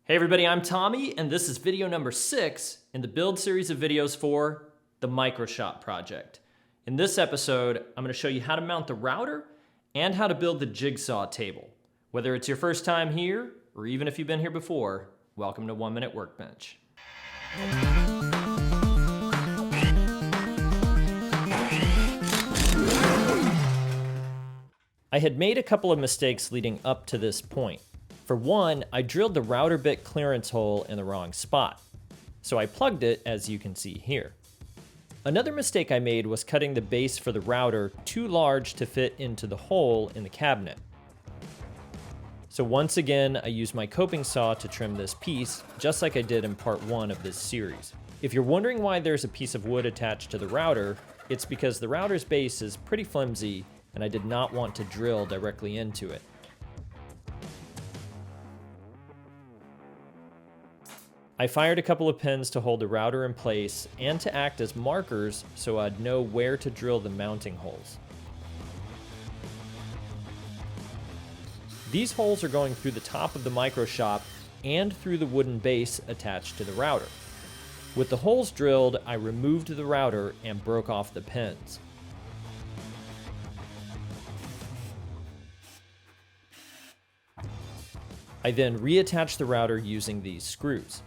Hey everybody, I'm Tommy, and this is video number 6 in the build series of videos for the MicroShop project. In this episode, I'm going to show you how to mount the router and how to build the jigsaw table. Whether it's your first time here, or even if you've been here before, welcome to 1 Minute Workbench. I had made a couple of mistakes leading up to this point. For one, I drilled the router bit clearance hole in the wrong spot, so I plugged it as you can see here. Another mistake I made was cutting the base for the router too large to fit into the hole in the cabinet. So once again, I used my coping saw to trim this piece, just like I did in part 1 of this series. If you're wondering why there's a piece of wood attached to the router, it's because the router's base is pretty flimsy and I did not want to drill directly into it. I fired a couple of pins to hold the router in place and to act as markers so I'd know where to drill the mounting holes. These holes are going through the top of the MicroShop and through the wooden base attached to the router. With the holes drilled, I removed the router and broke off the pins. I then reattached the router using these screws.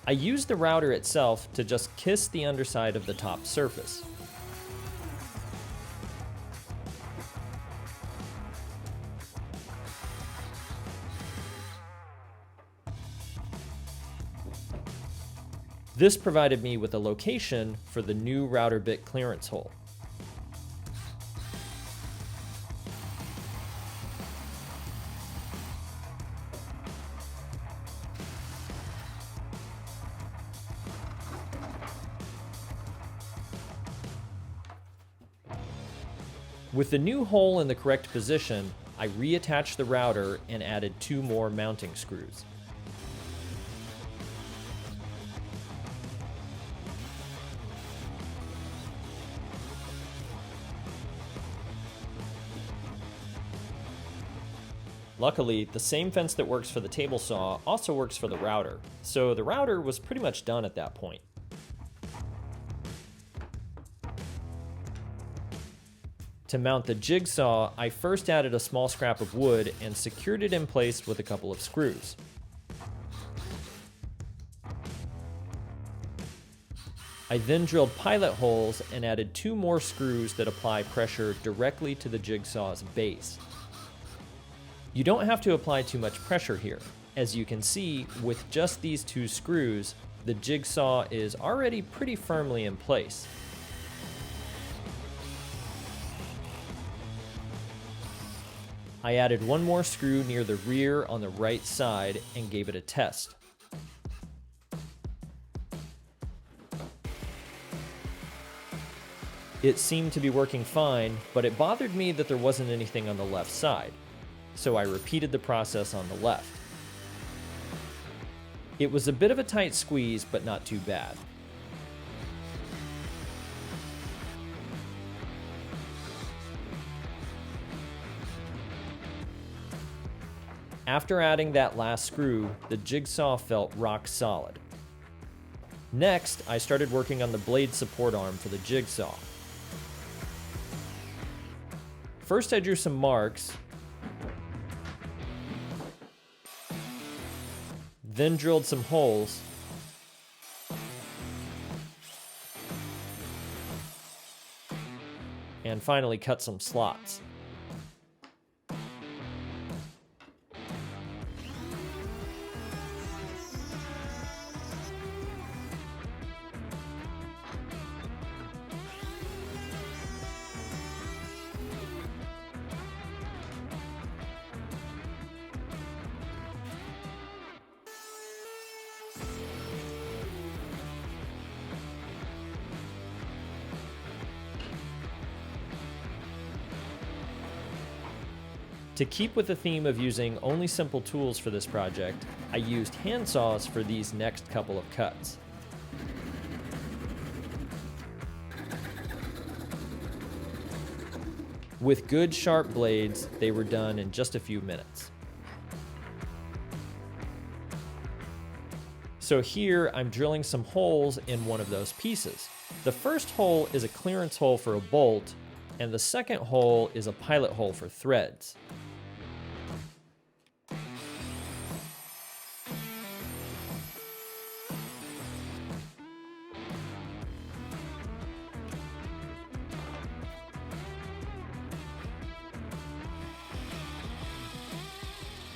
I used the router itself to just kiss the underside of the top surface. This provided me with a location for the new router bit clearance hole. With the new hole in the correct position, I reattached the router and added 2 more mounting screws. Luckily, the same fence that works for the table saw also works for the router, so the router was pretty much done at that point. To mount the jigsaw, I first added a small scrap of wood and secured it in place with a couple of screws. I then drilled pilot holes and added 2 more screws that apply pressure directly to the jigsaw's base. You don't have to apply too much pressure here. As you can see, with just these 2 screws, the jigsaw is already pretty firmly in place. I added 1 more screw near the rear on the right side and gave it a test. It seemed to be working fine, but it bothered me that there wasn't anything on the left side, so I repeated the process on the left. It was a bit of a tight squeeze, but not too bad. After adding that last screw, the jigsaw felt rock solid. Next, I started working on the blade support arm for the jigsaw. First, I drew some marks, then drilled some holes, and finally cut some slots. To keep with the theme of using only simple tools for this project, I used hand saws for these next couple of cuts. With good sharp blades, they were done in just a few minutes. So here I'm drilling some holes in one of those pieces. The first hole is a clearance hole for a bolt, and the second hole is a pilot hole for threads.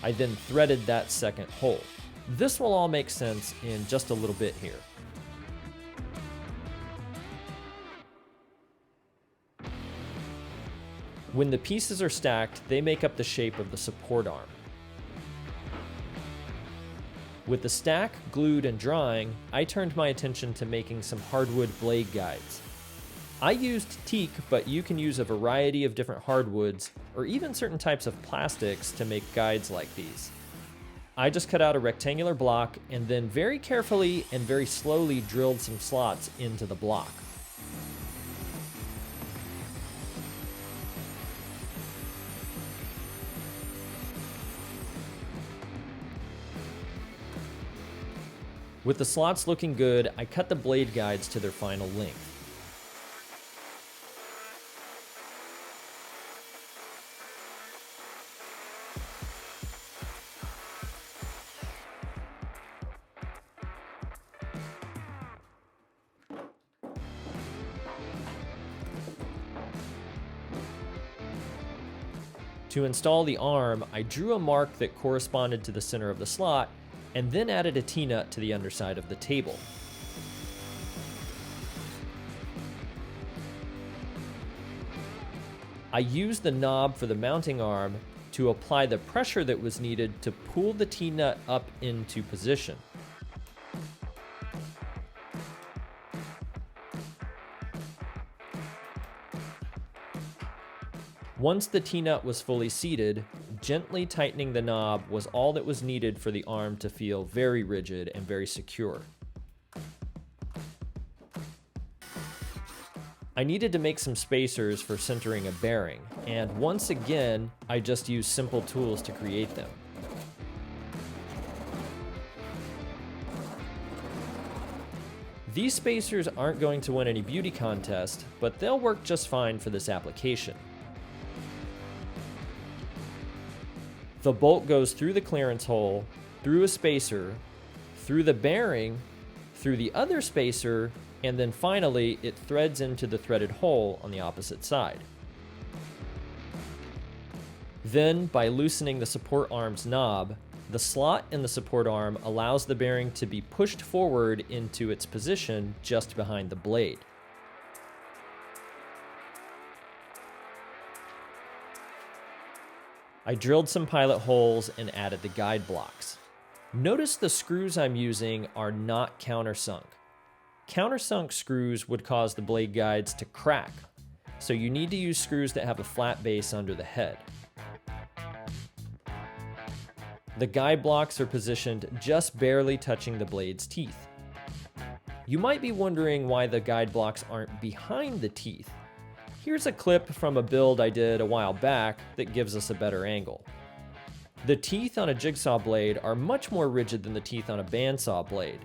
I then threaded that second hole. This will all make sense in just a little bit here. When the pieces are stacked, they make up the shape of the support arm. With the stack glued and drying, I turned my attention to making some hardwood blade guides. I used teak, but you can use a variety of different hardwoods or even certain types of plastics to make guides like these. I just cut out a rectangular block and then very carefully and very slowly drilled some slots into the block. With the slots looking good, I cut the blade guides to their final length. To install the arm, I drew a mark that corresponded to the center of the slot, and then added a T-nut to the underside of the table. I used the knob for the mounting arm to apply the pressure that was needed to pull the T-nut up into position. Once the T-nut was fully seated, gently tightening the knob was all that was needed for the arm to feel very rigid and very secure. I needed to make some spacers for centering a bearing, and once again, I just used simple tools to create them. These spacers aren't going to win any beauty contest, but they'll work just fine for this application. The bolt goes through the clearance hole, through a spacer, through the bearing, through the other spacer, and then finally it threads into the threaded hole on the opposite side. Then, by loosening the support arm's knob, the slot in the support arm allows the bearing to be pushed forward into its position just behind the blade. I drilled some pilot holes and added the guide blocks. Notice the screws I'm using are not countersunk. Countersunk screws would cause the blade guides to crack, so you need to use screws that have a flat base under the head. The guide blocks are positioned just barely touching the blade's teeth. You might be wondering why the guide blocks aren't behind the teeth. Here's a clip from a build I did a while back that gives us a better angle. The teeth on a jigsaw blade are much more rigid than the teeth on a bandsaw blade.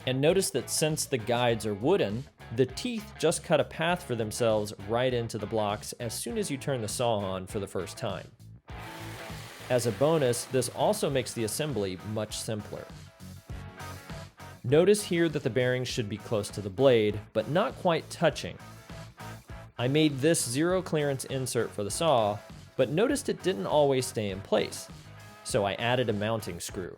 And notice that since the guides are wooden, the teeth just cut a path for themselves right into the blocks as soon as you turn the saw on for the first time. As a bonus, this also makes the assembly much simpler. Notice here that the bearings should be close to the blade, but not quite touching. I made this zero clearance insert for the saw, but noticed it didn't always stay in place, so I added a mounting screw.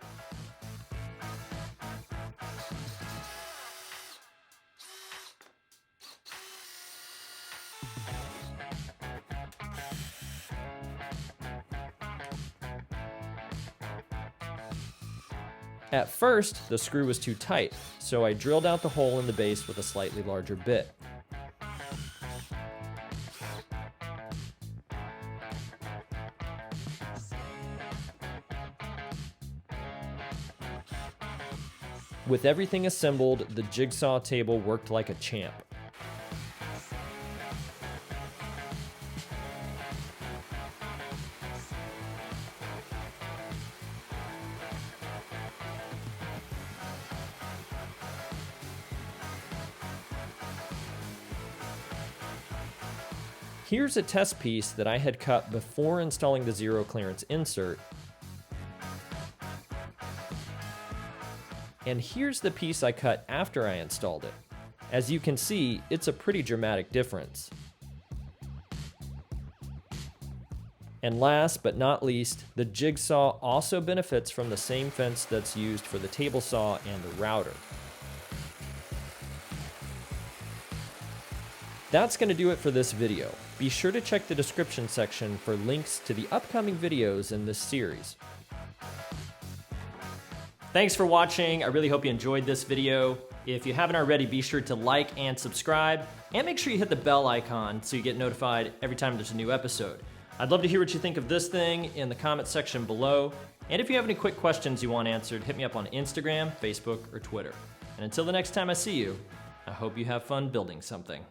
At first, the screw was too tight, so I drilled out the hole in the base with a slightly larger bit. With everything assembled, the jigsaw table worked like a champ. Here's a test piece that I had cut before installing the zero clearance insert. And here's the piece I cut after I installed it. As you can see, it's a pretty dramatic difference. And last but not least, the jigsaw also benefits from the same fence that's used for the table saw and the router. That's going to do it for this video. Be sure to check the description section for links to the upcoming videos in this series. Thanks for watching. I really hope you enjoyed this video. If you haven't already, be sure to like and subscribe, and make sure you hit the bell icon so you get notified every time there's a new episode. I'd love to hear what you think of this thing in the comment section below. And if you have any quick questions you want answered, hit me up on Instagram, Facebook, or Twitter. And until the next time I see you, I hope you have fun building something.